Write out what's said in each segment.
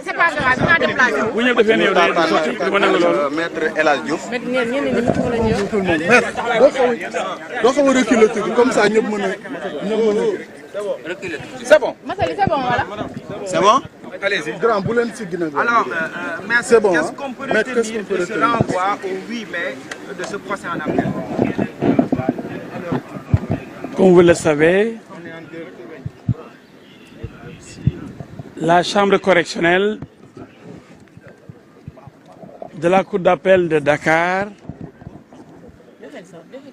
c'est pas grave dinaa déplacé wu. bu ñëpp defee ne yow day sotti du ma nangu loolu. maître El Hadj Diouf. mais ñenn ñi ñu la ñëw. doo xaw a reculer tuuti comme ça ñëpp mën a C'est bon. Massaly c'est bon voilà. C'est bon. allez-y. grand bu leen si gën a. Alors, c'est bon, qu'est-ce qu'on peut retenir de ce renvoi au 8 mai de ce procès en appel? Comme vous le savez, la chambre correctionnelle de la Cour d'appel de Dakar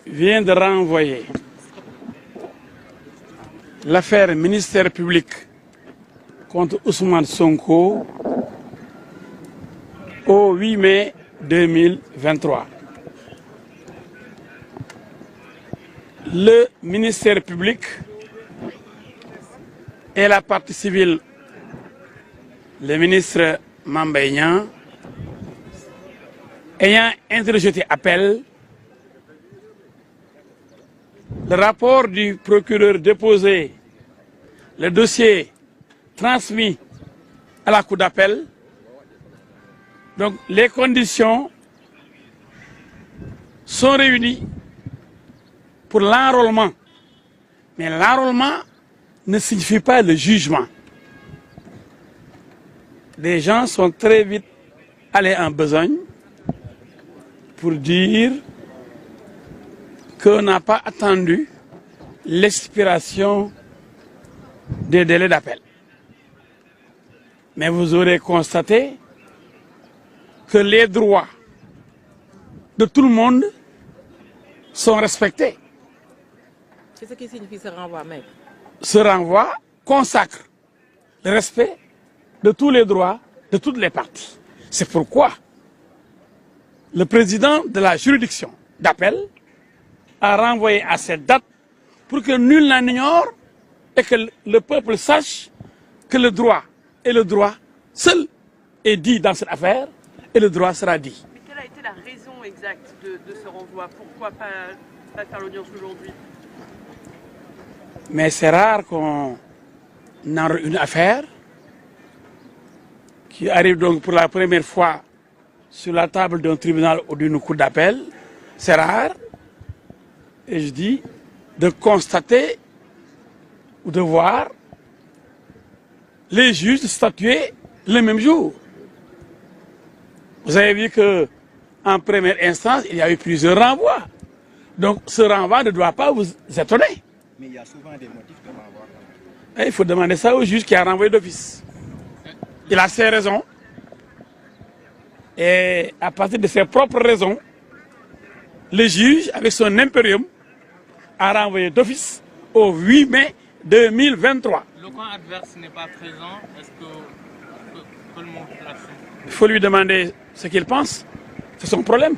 vient de renvoyer l'affaire ministère public contre Ousmane Sonko au 8 mai 2023. Le ministère public et la partie civile, le ministre Mame Mbaye Niang, ayant interjeté appel, le rapport du procureur déposé, le dossier transmis à la Cour d'appel. Donc les conditions sont réunies pour l'enrôlement. Mais l'enrôlement ne signifie pas le jugement. Les gens sont très vite allés en besogne pour dire qu'on n'a pas attendu l'expiration des délais d'appel. Mais vous aurez constaté que les droits de tout le monde sont respectés. C'est ce qui signifie ce renvoi, mec. Ce renvoi consacre le respect de tous les droits de toutes les parties. C'est pourquoi le président de la juridiction d'appel a renvoyé à cette date pour que nul n'en ignore et que le peuple sache que le droit et le droit seul est dit dans cette affaire et le droit sera dit. Mais quelle a été la raison exacte de ce renvoi? Pourquoi pas faire l'audience aujourd'hui? Mais c'est rare qu'on ait une affaire qui arrive donc pour la première fois sur la table d'un tribunal ou d'une cour d'appel. C'est rare, et je dis, de constater ou de voir les juges statuer le même jour. Vous avez vu qu'en première instance, il y a eu plusieurs renvois. Donc ce renvoi ne doit pas vous étonner. Mais il y a souvent des motifs de renvoi. Il faut demander ça au juge qui a renvoyé d'office. Il a ses raisons. Et à partir de ses propres raisons, le juge, avec son impérium, a renvoyé d'office au 8 mai 2023. Le camp adverse n'est pas présent. Est-ce que tout le monde l'assume? Il faut lui demander ce qu'il pense. C'est son problème.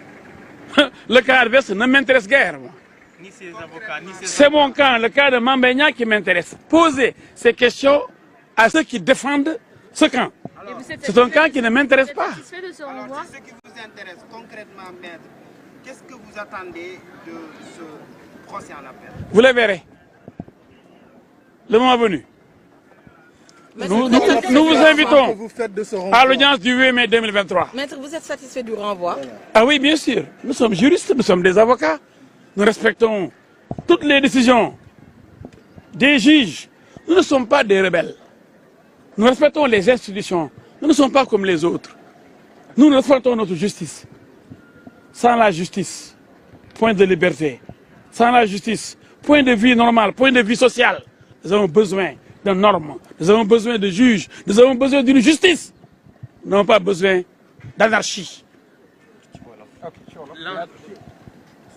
Le cas adverse ne m'intéresse guère. Moi. Ni ses avocats, ni ses... C'est mon cas, le cas de Mame Mbaye Niang qui m'intéresse. Posez ces questions à ceux qui défendent ce camp. C'est un camp qui ne m'intéresse pas. Alors, c'est ce qui vous intéresse concrètement, maître. Qu'est-ce que vous attendez de ce procès en appel? Vous le verrez. Le moment venu. Nous vous invitons à l'audience du 8 mai 2023. Maître, vous êtes satisfait du renvoi? Ah oui, bien sûr. Nous sommes juristes, nous sommes des avocats. Nous respectons toutes les décisions des juges. Nous ne sommes pas des rebelles. Nous respectons les institutions. Nous ne sommes pas comme les autres. Nous respectons notre justice. Sans la justice, point de liberté. Sans la justice, point de vie normal, point de vie sociale. Nous avons besoin de normes. Nous avons besoin de juges. Nous avons besoin d'une justice. Nous n'avons pas besoin d'anarchie.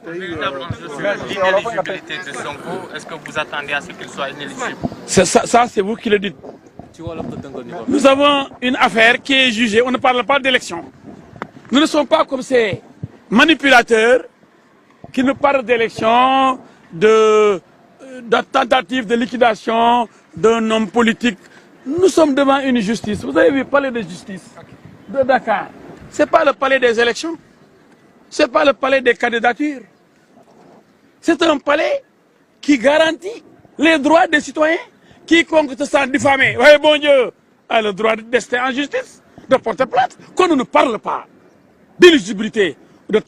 Véritable enjeu sur l'inéligibilité de Sonko. Est-ce que vous attendez à ce qu'il soit inéligible? Ça c'est vous qui le dites. Nous avons une affaire qui est jugée. On ne parle pas d'élection. Nous ne sommes pas comme ces manipulateurs qui nous parlent d'élection, de tentative de liquidation d'un homme politique. Nous sommes devant une justice. Vous avez vu le palais de justice de Dakar. Ce n'est pas le palais des élections. Ce n'est pas le palais des candidatures. C'est un palais qui garantit les droits des citoyens. Quiconque se sent diffamé, oui, bon Dieu, a le droit d'ester en justice, de porter plainte, qu'on ne nous parle pas d'éligibilité, de